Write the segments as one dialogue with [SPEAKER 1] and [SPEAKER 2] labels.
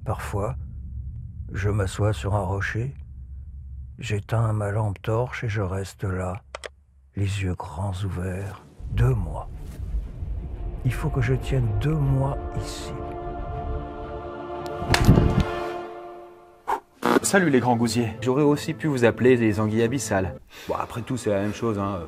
[SPEAKER 1] Parfois, je m'assois sur un rocher, j'éteins ma lampe torche et je reste là, les yeux grands ouverts, 2 mois. Il faut que je tienne 2 mois ici.
[SPEAKER 2] Salut les grands gousiers. J'aurais aussi pu vous appeler les anguilles abyssales. Bon, après tout, c'est la même chose, hein.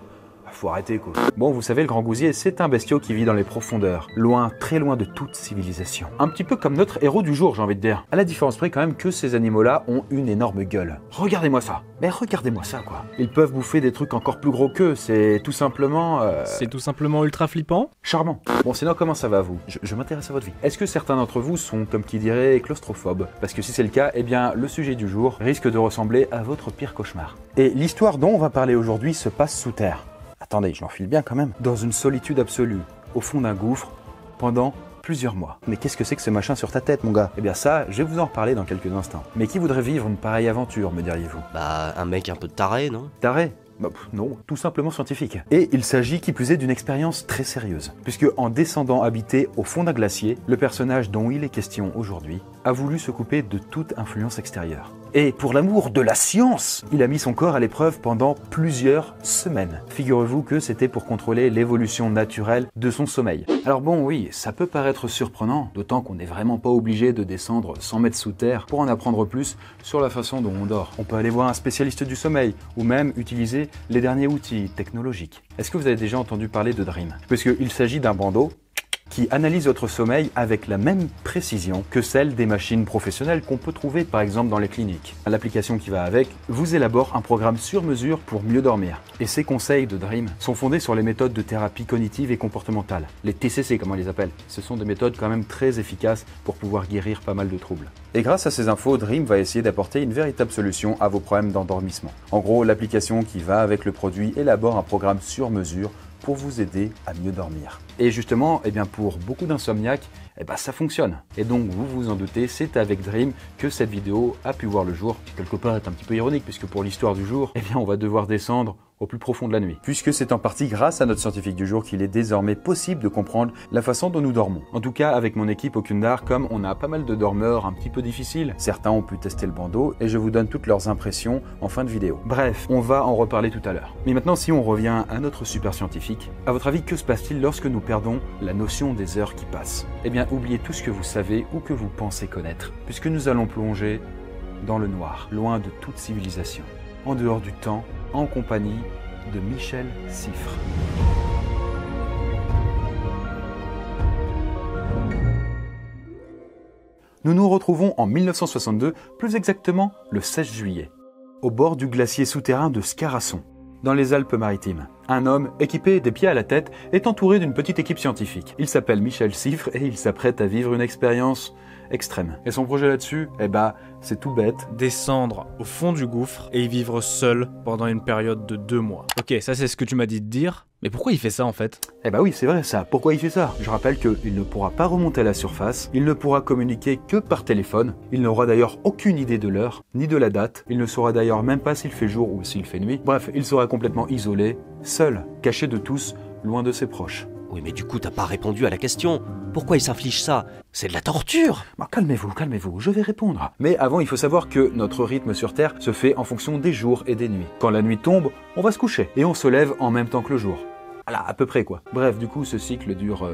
[SPEAKER 2] Faut arrêter, quoi. Bon, vous savez, le grand gousier, c'est un bestiau qui vit dans les profondeurs, loin, très loin de toute civilisation. Un petit peu comme notre héros du jour, j'ai envie de dire. À la différence près quand même que ces animaux-là ont une énorme gueule. Regardez-moi ça. Mais regardez-moi ça, quoi. Ils peuvent bouffer des trucs encore plus gros qu'eux, c'est tout simplement...
[SPEAKER 3] C'est tout simplement ultra flippant.
[SPEAKER 2] Charmant. Bon, sinon, comment ça va, vous? Je m'intéresse à votre vie. Est-ce que certains d'entre vous sont, comme qui dirait, claustrophobes? Parce que si c'est le cas, eh bien, le sujet du jour risque de ressembler à votre pire cauchemar. Et l'histoire dont on va parler aujourd'hui se passe sous terre. Attendez, je l'enfile bien quand même. Dans une solitude absolue, au fond d'un gouffre, pendant plusieurs mois. Mais qu'est-ce que c'est que ce machin sur ta tête, mon gars? Eh bien ça, je vais vous en reparler dans quelques instants. Mais qui voudrait vivre une pareille aventure, me diriez-vous?
[SPEAKER 4] Bah, un mec un peu taré, non?
[SPEAKER 2] Taré? Bah, non, tout simplement scientifique. Et il s'agit qui plus est d'une expérience très sérieuse. Puisque en descendant habiter au fond d'un glacier, le personnage dont il est question aujourd'hui a voulu se couper de toute influence extérieure. Et pour l'amour de la science, il a mis son corps à l'épreuve pendant plusieurs semaines. Figurez-vous que c'était pour contrôler l'évolution naturelle de son sommeil. Alors bon, oui, ça peut paraître surprenant, d'autant qu'on n'est vraiment pas obligé de descendre 100 mètres sous terre pour en apprendre plus sur la façon dont on dort. On peut aller voir un spécialiste du sommeil, ou même utiliser les derniers outils technologiques. Est-ce que vous avez déjà entendu parler de Dream? Parce qu'il s'agit d'un bandeau qui analyse votre sommeil avec la même précision que celle des machines professionnelles qu'on peut trouver par exemple dans les cliniques. L'application qui va avec vous élabore un programme sur mesure pour mieux dormir. Et ces conseils de Dream sont fondés sur les méthodes de thérapie cognitive et comportementale, les TCC comme on les appelle. Ce sont des méthodes quand même très efficaces pour pouvoir guérir pas mal de troubles. Et grâce à ces infos, Dream va essayer d'apporter une véritable solution à vos problèmes d'endormissement. En gros, l'application qui va avec le produit élabore un programme sur mesure pour vous aider à mieux dormir. Et justement, eh bien pour beaucoup d'insomniaques, eh ben ça fonctionne. Et donc, vous vous en doutez, c'est avec Dream que cette vidéo a pu voir le jour. Quelque part, c'est un petit peu ironique, puisque pour l'histoire du jour, eh bien on va devoir descendre au plus profond de la nuit. Puisque c'est en partie grâce à notre scientifique du jour qu'il est désormais possible de comprendre la façon dont nous dormons. En tout cas, avec mon équipe Okundar, comme on a pas mal de dormeurs un petit peu difficiles, certains ont pu tester le bandeau et je vous donne toutes leurs impressions en fin de vidéo. Bref, on va en reparler tout à l'heure. Mais maintenant, si on revient à notre super scientifique, à votre avis, que se passe-t-il lorsque nous perdons la notion des heures qui passent? Eh bien, oubliez tout ce que vous savez ou que vous pensez connaître, puisque nous allons plonger dans le noir, loin de toute civilisation, en dehors du temps, en compagnie de Michel Siffre. Nous nous retrouvons en 1962, plus exactement le 16 juillet, au bord du glacier souterrain de Scarasson, dans les Alpes-Maritimes. Un homme, équipé des pieds à la tête, est entouré d'une petite équipe scientifique. Il s'appelle Michel Siffre et il s'apprête à vivre une expérience extrême. Et son projet là-dessus, eh bah, c'est tout bête.
[SPEAKER 3] Descendre au fond du gouffre et y vivre seul pendant une période de 2 mois. Ok, ça c'est ce que tu m'as dit de dire, mais pourquoi il fait ça en fait?
[SPEAKER 2] Eh bah oui, c'est vrai ça. Pourquoi il fait ça? Je rappelle qu'il ne pourra pas remonter à la surface, il ne pourra communiquer que par téléphone, il n'aura d'ailleurs aucune idée de l'heure, ni de la date, il ne saura d'ailleurs même pas s'il fait jour ou s'il fait nuit. Bref, il sera complètement isolé, seul, caché de tous, loin de ses proches.
[SPEAKER 4] Oui, mais du coup, t'as pas répondu à la question. Pourquoi il s'inflige ça? C'est de la torture!
[SPEAKER 2] Bah, calmez-vous, je vais répondre. Mais avant, il faut savoir que notre rythme sur Terre se fait en fonction des jours et des nuits. Quand la nuit tombe, on va se coucher et on se lève en même temps que le jour. Voilà, à peu près quoi. Bref, du coup, ce cycle dure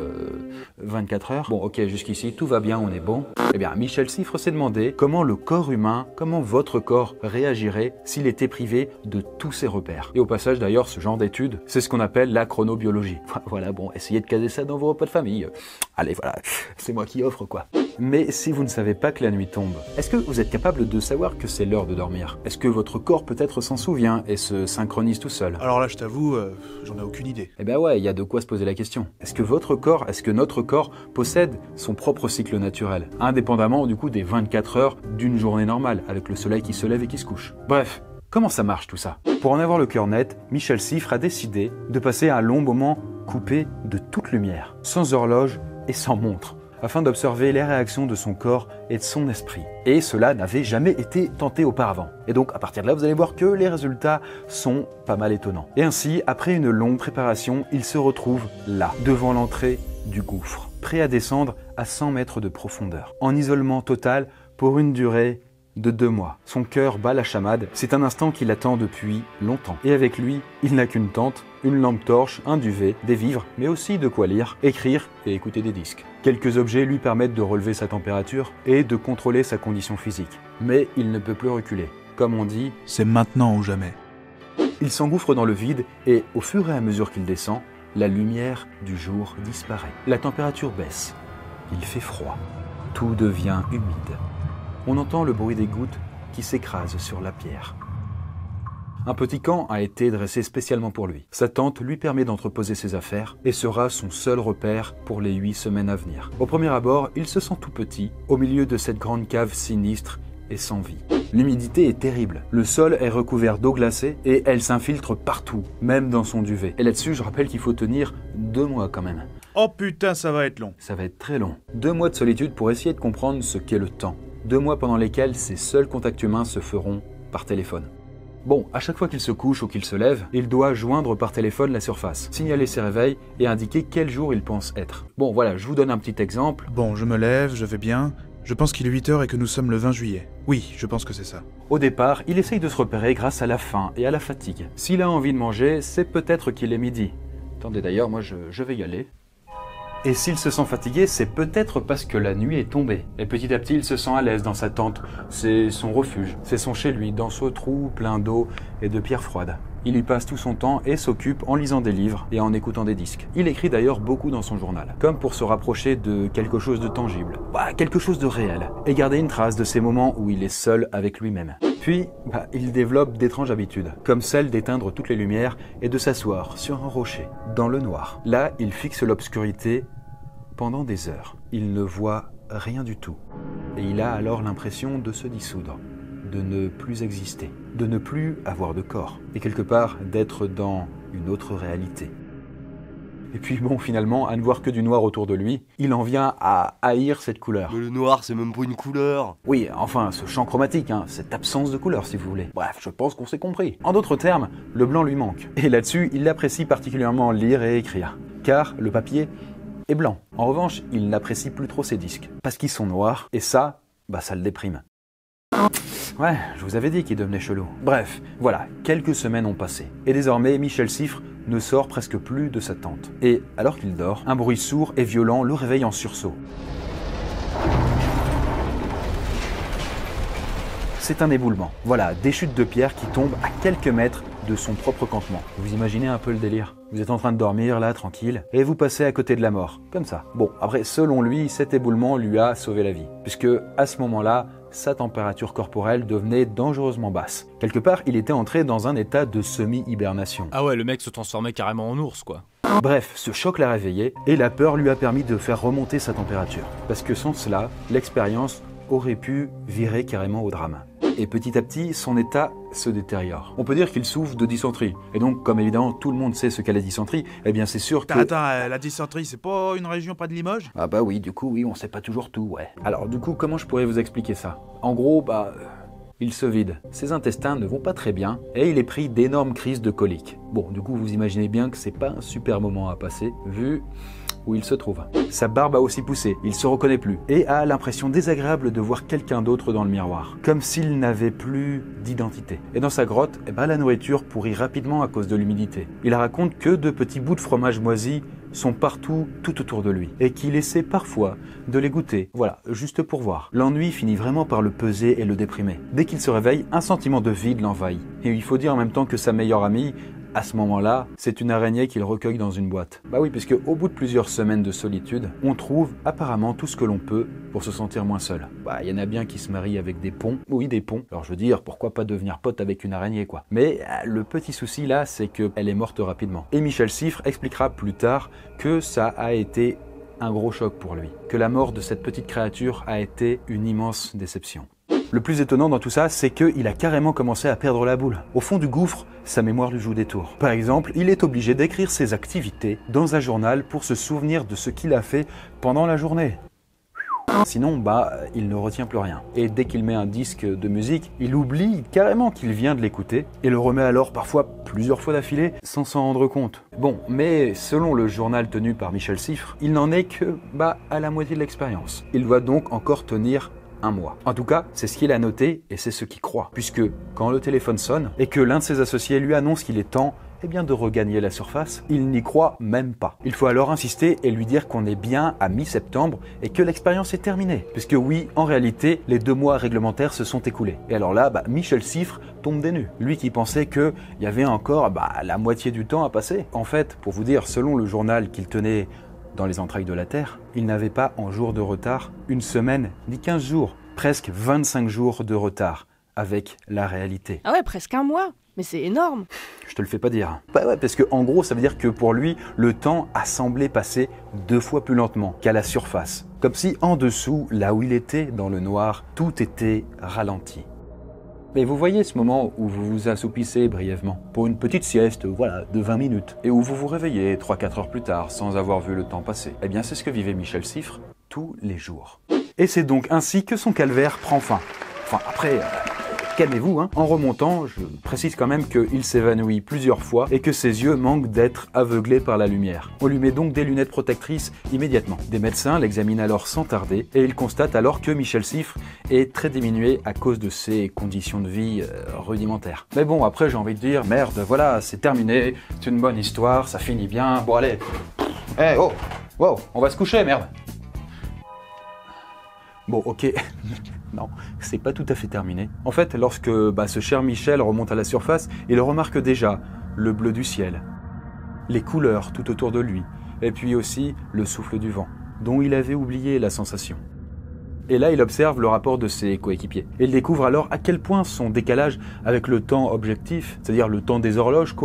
[SPEAKER 2] 24 heures. Bon, ok, jusqu'ici, tout va bien, on est bon. Eh bien, Michel Siffre s'est demandé comment le corps humain, comment votre corps réagirait s'il était privé de tous ses repères. Et au passage, d'ailleurs, ce genre d'étude, c'est ce qu'on appelle la chronobiologie. Voilà, bon, essayez de caser ça dans vos repas de famille. Allez, voilà, c'est moi qui offre, quoi. Mais si vous ne savez pas que la nuit tombe, est-ce que vous êtes capable de savoir que c'est l'heure de dormir? Est-ce que votre corps peut-être s'en souvient et se synchronise tout seul?
[SPEAKER 5] Alors là, je t'avoue, j'en ai aucune idée.
[SPEAKER 2] Eh ben ouais, il y a de quoi se poser la question. Est-ce que votre corps, est-ce que notre corps possède son propre cycle naturel, indépendamment du coup des 24 heures d'une journée normale, avec le soleil qui se lève et qui se couche? Bref, comment ça marche tout ça? Pour en avoir le cœur net, Michel Siffre a décidé de passer un long moment coupé de toute lumière, sans horloge et sans montre, afin d'observer les réactions de son corps et de son esprit. Et cela n'avait jamais été tenté auparavant. Et donc à partir de là, vous allez voir que les résultats sont pas mal étonnants. Et ainsi, après une longue préparation, il se retrouve là, devant l'entrée du gouffre, prêt à descendre à 100 mètres de profondeur, en isolement total pour une durée de 2 mois. Son cœur bat la chamade, c'est un instant qu'il attend depuis longtemps. Et avec lui, il n'a qu'une tente, une lampe torche, un duvet, des vivres, mais aussi de quoi lire, écrire et écouter des disques. Quelques objets lui permettent de relever sa température et de contrôler sa condition physique. Mais il ne peut plus reculer. Comme on dit,
[SPEAKER 5] C'est maintenant ou jamais.
[SPEAKER 2] il s'engouffre dans le vide et, au fur et à mesure qu'il descend, la lumière du jour disparaît. La température baisse. Il fait froid. Tout devient humide. On entend le bruit des gouttes qui s'écrasent sur la pierre. Un petit camp a été dressé spécialement pour lui. Sa tente lui permet d'entreposer ses affaires et sera son seul repère pour les 8 semaines à venir. Au premier abord, il se sent tout petit au milieu de cette grande cave sinistre et sans vie. L'humidité est terrible. Le sol est recouvert d'eau glacée et elle s'infiltre partout, même dans son duvet. Et là-dessus, je rappelle qu'il faut tenir 2 mois quand même.
[SPEAKER 5] Oh putain, ça va être long.
[SPEAKER 2] Ça va être très long. 2 mois de solitude pour essayer de comprendre ce qu'est le temps. 2 mois pendant lesquels ses seuls contacts humains se feront par téléphone. Bon, à chaque fois qu'il se couche ou qu'il se lève, il doit joindre par téléphone la surface, signaler ses réveils et indiquer quel jour il pense être. Bon voilà, je vous donne un petit exemple.
[SPEAKER 5] Bon, je me lève, je vais bien. Je pense qu'il est 8h et que nous sommes le 20 juillet. Oui, je pense que c'est ça.
[SPEAKER 2] Au départ, il essaye de se repérer grâce à la faim et à la fatigue. S'il a envie de manger, c'est peut-être qu'il est midi. Attendez d'ailleurs, moi je vais y aller. Et s'il se sent fatigué, c'est peut-être parce que la nuit est tombée. Et petit à petit, il se sent à l'aise dans sa tente. C'est son refuge, c'est son chez lui, dans ce trou plein d'eau et de pierres froides. Il y passe tout son temps et s'occupe en lisant des livres et en écoutant des disques. Il écrit d'ailleurs beaucoup dans son journal, comme pour se rapprocher de quelque chose de tangible, quelque chose de réel, et garder une trace de ces moments où il est seul avec lui-même. Puis, il développe d'étranges habitudes, comme celle d'éteindre toutes les lumières et de s'asseoir sur un rocher, dans le noir. Là, il fixe l'obscurité pendant des heures. Il ne voit rien du tout. Et il a alors l'impression de se dissoudre, de ne plus exister, de ne plus avoir de corps, et quelque part d'être dans une autre réalité. Et puis bon, finalement, à ne voir que du noir autour de lui, il en vient à haïr cette couleur.
[SPEAKER 4] Mais le noir, c'est même pas une couleur.
[SPEAKER 2] Oui, enfin, ce champ chromatique, cette absence de couleur, si vous voulez. Bref, je pense qu'on s'est compris. En d'autres termes, le blanc lui manque. Et là-dessus, il apprécie particulièrement lire et écrire. Car le papier est blanc. En revanche, il n'apprécie plus trop ses disques. Parce qu'ils sont noirs, et ça le déprime. Ouais, je vous avais dit qu'il devenait chelou. Bref, voilà, quelques semaines ont passé. Et désormais, Michel Siffre ne sort presque plus de sa tente. Et alors qu'il dort, un bruit sourd et violent le réveille en sursaut. C'est un éboulement. Voilà, des chutes de pierre qui tombent à quelques mètres de son propre campement. Vous imaginez un peu le délire? Vous êtes en train de dormir là, tranquille, et vous passez à côté de la mort. Comme ça. Bon, après, selon lui, cet éboulement lui a sauvé la vie. Puisque, à ce moment-là, sa température corporelle devenait dangereusement basse. Quelque part, il était entré dans un état de semi-hibernation.
[SPEAKER 3] Ah ouais, le mec se transformait carrément en ours, quoi.
[SPEAKER 2] Bref, ce choc l'a réveillé, et la peur lui a permis de faire remonter sa température. Parce que sans cela, l'expérience aurait pu virer carrément au drame. Et petit à petit, son état se détériore. On peut dire qu'il souffre de dysenterie. Et donc, comme évidemment tout le monde sait ce qu'est la dysenterie, eh bien c'est sûr que...
[SPEAKER 5] Attends, la dysenterie, c'est pas une région près de Limoges?
[SPEAKER 2] Ah bah oui, du coup, oui, on sait pas toujours tout, ouais. Alors du coup, comment je pourrais vous expliquer ça? En gros, il se vide. Ses intestins ne vont pas très bien et il est pris d'énormes crises de coliques. Bon, du coup, vous imaginez bien que c'est pas un super moment à passer, vu où il se trouve. Sa barbe a aussi poussé, il se reconnaît plus et a l'impression désagréable de voir quelqu'un d'autre dans le miroir, comme s'il n'avait plus d'identité. Et dans sa grotte, la nourriture pourrit rapidement à cause de l'humidité. Il raconte que de petits bouts de fromage moisi sont partout, tout autour de lui, et qu'il essaie parfois de les goûter, voilà, juste pour voir. L'ennui finit vraiment par le peser et le déprimer. Dès qu'il se réveille, un sentiment de vide l'envahit. Et il faut dire en même temps que sa meilleure amie, à ce moment-là, c'est une araignée qu'il recueille dans une boîte. Bah oui, puisque au bout de plusieurs semaines de solitude, on trouve apparemment tout ce que l'on peut pour se sentir moins seul. Il y en a bien qui se marient avec des ponts. Oui, des ponts. Alors je veux dire, pourquoi pas devenir pote avec une araignée, quoi. Mais le petit souci là, c'est qu'elle est morte rapidement. Et Michel Siffre expliquera plus tard que ça a été un gros choc pour lui. Que la mort de cette petite créature a été une immense déception. Le plus étonnant dans tout ça, c'est qu'il a carrément commencé à perdre la boule. Au fond du gouffre, sa mémoire lui joue des tours. Par exemple, il est obligé d'écrire ses activités dans un journal pour se souvenir de ce qu'il a fait pendant la journée. Sinon, il ne retient plus rien. Et dès qu'il met un disque de musique, il oublie carrément qu'il vient de l'écouter et le remet alors parfois plusieurs fois d'affilée sans s'en rendre compte. Bon, mais selon le journal tenu par Michel Siffre, il n'en est que à la moitié de l'expérience. Il doit donc encore tenir 1 mois. En tout cas, c'est ce qu'il a noté et c'est ce qu'il croit. Puisque quand le téléphone sonne et que l'un de ses associés lui annonce qu'il est temps de regagner la surface, il n'y croit même pas. Il faut alors insister et lui dire qu'on est bien à mi-septembre et que l'expérience est terminée. Puisque oui, en réalité, les 2 mois réglementaires se sont écoulés. Et alors là, Michel Cifre tombe des nues. Lui qui pensait qu'il y avait encore la moitié du temps à passer. En fait, pour vous dire, selon le journal qu'il tenait dans les entrailles de la Terre, il n'avait pas en jours de retard 1 semaine ni 15 jours, presque 25 jours de retard avec la réalité.
[SPEAKER 6] Ah ouais, presque 1 mois. Mais c'est énorme.
[SPEAKER 2] Je te le fais pas dire. Ouais, parce que en gros, ça veut dire que pour lui, le temps a semblé passer 2 fois plus lentement qu'à la surface. Comme si en dessous, là où il était, dans le noir, tout était ralenti. Mais vous voyez ce moment où vous vous assoupissez brièvement pour une petite sieste, de 20 minutes, et où vous vous réveillez 3-4 heures plus tard sans avoir vu le temps passer. Eh bien, c'est ce que vivait Michel Cifre tous les jours. Et c'est donc ainsi que son calvaire prend fin. Enfin, après... calmez-vous, En remontant, je précise quand même qu'il s'évanouit plusieurs fois et que ses yeux manquent d'être aveuglés par la lumière. On lui met donc des lunettes protectrices immédiatement. Des médecins l'examinent alors sans tarder et ils constatent alors que Michel Cifre est très diminué à cause de ses conditions de vie rudimentaires. Mais bon, après j'ai envie de dire, merde, voilà, c'est terminé, c'est une bonne histoire, ça finit bien, bon allez. Wow, on va se coucher, merde. Bon, ok, non, c'est pas tout à fait terminé. En fait, lorsque ce cher Michel remonte à la surface, il remarque déjà le bleu du ciel, les couleurs tout autour de lui, et puis aussi le souffle du vent, dont il avait oublié la sensation. Et là, il observe le rapport de ses coéquipiers. Et il découvre alors à quel point son décalage avec le temps objectif, c'est-à-dire le temps des horloges,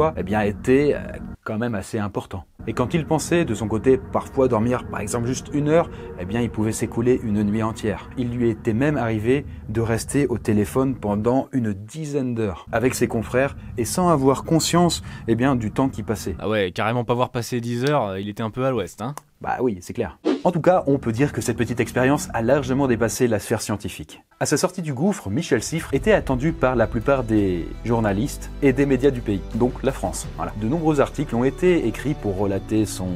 [SPEAKER 2] était quand même assez important. Et quand il pensait, de son côté, parfois dormir par exemple juste 1 heure, il pouvait s'écouler une nuit entière. Il lui était même arrivé de rester au téléphone pendant une 10aine d'heures avec ses confrères et sans avoir conscience du temps qui passait.
[SPEAKER 3] Ah ouais, carrément pas voir passer 10 heures, il était un peu à l'ouest,
[SPEAKER 2] Bah oui, c'est clair. En tout cas, on peut dire que cette petite expérience a largement dépassé la sphère scientifique. À sa sortie du gouffre, Michel Cifre était attendu par la plupart des journalistes et des médias du pays, donc la France. Voilà. De nombreux articles ont été écrits pour relater son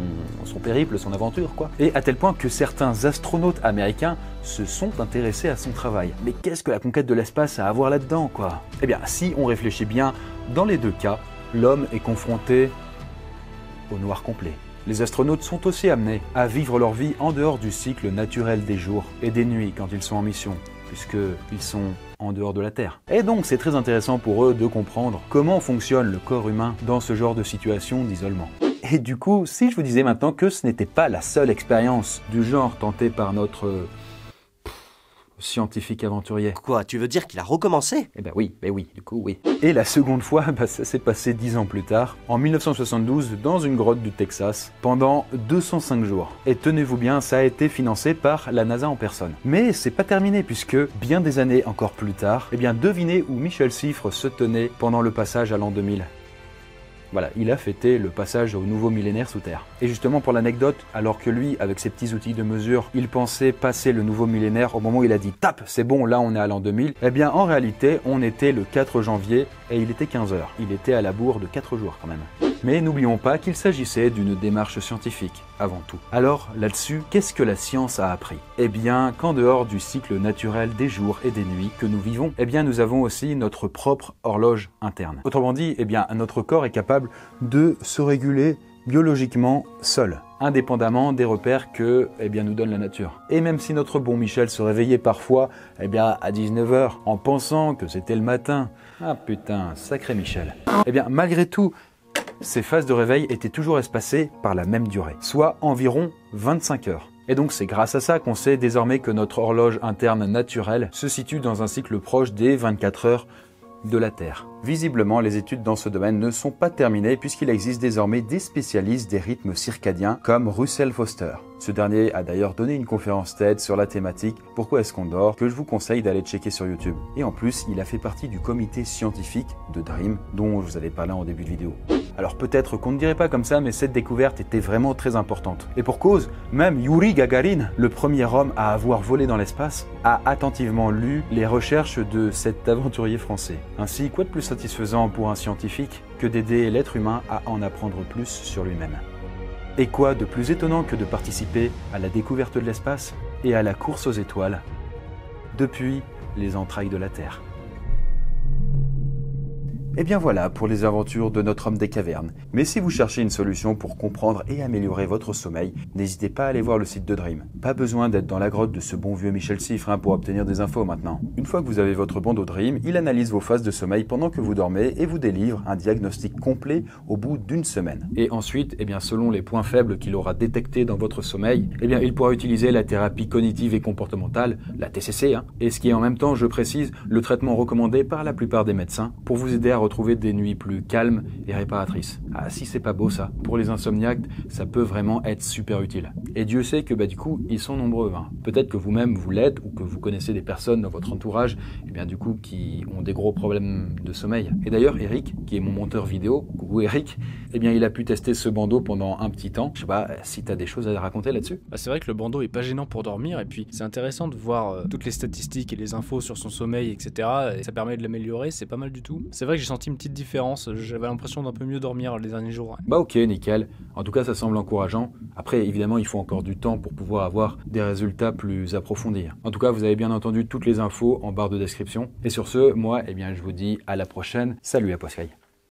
[SPEAKER 2] périple, son aventure, Et à tel point que certains astronautes américains se sont intéressés à son travail. Mais qu'est-ce que la conquête de l'espace a à voir là-dedans, Eh bien, si on réfléchit bien, dans les 2 cas, l'homme est confronté au noir complet. Les astronautes sont aussi amenés à vivre leur vie en dehors du cycle naturel des jours et des nuits quand ils sont en mission, puisqu'ils sont en dehors de la Terre. Et donc c'est très intéressant pour eux de comprendre comment fonctionne le corps humain dans ce genre de situation d'isolement. Et du coup, si je vous disais maintenant que ce n'était pas la seule expérience du genre tentée par notre scientifique aventurier.
[SPEAKER 4] Quoi, tu veux dire qu'il a recommencé?
[SPEAKER 2] Eh ben oui, du coup oui. Et la seconde fois, ça s'est passé 10 ans plus tard, en 1972, dans une grotte du Texas, pendant 205 jours. Et tenez-vous bien, ça a été financé par la NASA en personne. Mais c'est pas terminé, puisque bien des années encore plus tard, devinez où Michel Cifre se tenait pendant le passage à l'an 2000. Voilà, il a fêté le passage au nouveau millénaire sous terre. Et justement pour l'anecdote, alors que lui, avec ses petits outils de mesure, il pensait passer le nouveau millénaire au moment où il a dit « Tape, c'est bon, là on est à l'an 2000 », en réalité, on était le 4 janvier et il était 15h. Il était à la bourre de 4 jours quand même. Mais n'oublions pas qu'il s'agissait d'une démarche scientifique, avant tout. Alors, là-dessus, qu'est-ce que la science a appris? Qu'en dehors du cycle naturel des jours et des nuits que nous vivons, nous avons aussi notre propre horloge interne. Autrement dit, notre corps est capable de se réguler biologiquement seul, indépendamment des repères que nous donne la nature. Et même si notre bon Michel se réveillait parfois à 19h en pensant que c'était le matin, ah putain, sacré Michel. Malgré tout, ces phases de réveil étaient toujours espacées par la même durée, soit environ 25 heures. Et donc c'est grâce à ça qu'on sait désormais que notre horloge interne naturelle se situe dans un cycle proche des 24 heures de la Terre. Visiblement, les études dans ce domaine ne sont pas terminées puisqu'il existe désormais des spécialistes des rythmes circadiens comme Russell Foster. Ce dernier a d'ailleurs donné une conférence TED sur la thématique « Pourquoi est-ce qu'on dort ?», que je vous conseille d'aller checker sur YouTube. Et en plus, il a fait partie du comité scientifique de DREAM dont je vous avais parlé en début de vidéo. Alors peut-être qu'on ne dirait pas comme ça, mais cette découverte était vraiment très importante. Et pour cause, même Yuri Gagarin, le premier homme à avoir volé dans l'espace, a attentivement lu les recherches de cet aventurier français. Ainsi, quoi de plus satisfaisant pour un scientifique que d'aider l'être humain à en apprendre plus sur lui-même? Et quoi de plus étonnant que de participer à la découverte de l'espace et à la course aux étoiles depuis les entrailles de la Terre. Et bien voilà pour les aventures de notre homme des cavernes. Mais si vous cherchez une solution pour comprendre et améliorer votre sommeil, n'hésitez pas à aller voir le site de Dream. Pas besoin d'être dans la grotte de ce bon vieux Michel Siffre pour obtenir des infos maintenant. Une fois que vous avez votre bandeau Dream, il analyse vos phases de sommeil pendant que vous dormez et vous délivre un diagnostic complet au bout d'une semaine. Et ensuite, selon les points faibles qu'il aura détectés dans votre sommeil, il pourra utiliser la thérapie cognitive et comportementale, la TCC, et ce qui est en même temps, je précise, le traitement recommandé par la plupart des médecins pour vous aider à retrouver des nuits plus calmes et réparatrices. Ah, si c'est pas beau ça. Pour les insomniaques, ça peut vraiment être super utile. Et Dieu sait que du coup, ils sont nombreux. Peut-être que vous-même vous l'êtes ou que vous connaissez des personnes dans votre entourage qui ont des gros problèmes de sommeil. Et d'ailleurs, Eric, qui est mon monteur vidéo, coucou Eric, il a pu tester ce bandeau pendant un petit temps. Je sais pas si t'as des choses à raconter là-dessus.
[SPEAKER 3] C'est vrai que le bandeau est pas gênant pour dormir et puis c'est intéressant de voir toutes les statistiques et les infos sur son sommeil, etc. Et ça permet de l'améliorer, c'est pas mal du tout. C'est vrai que j'ai senti une petite différence, j'avais l'impression d'un peu mieux dormir les derniers jours.
[SPEAKER 2] Ok, nickel. En tout cas, ça semble encourageant. Après, évidemment, il faut encore du temps pour pouvoir avoir des résultats plus approfondis. En tout cas, vous avez bien entendu toutes les infos en barre de description. Et sur ce, moi, je vous dis à la prochaine. Salut à Poiscaille.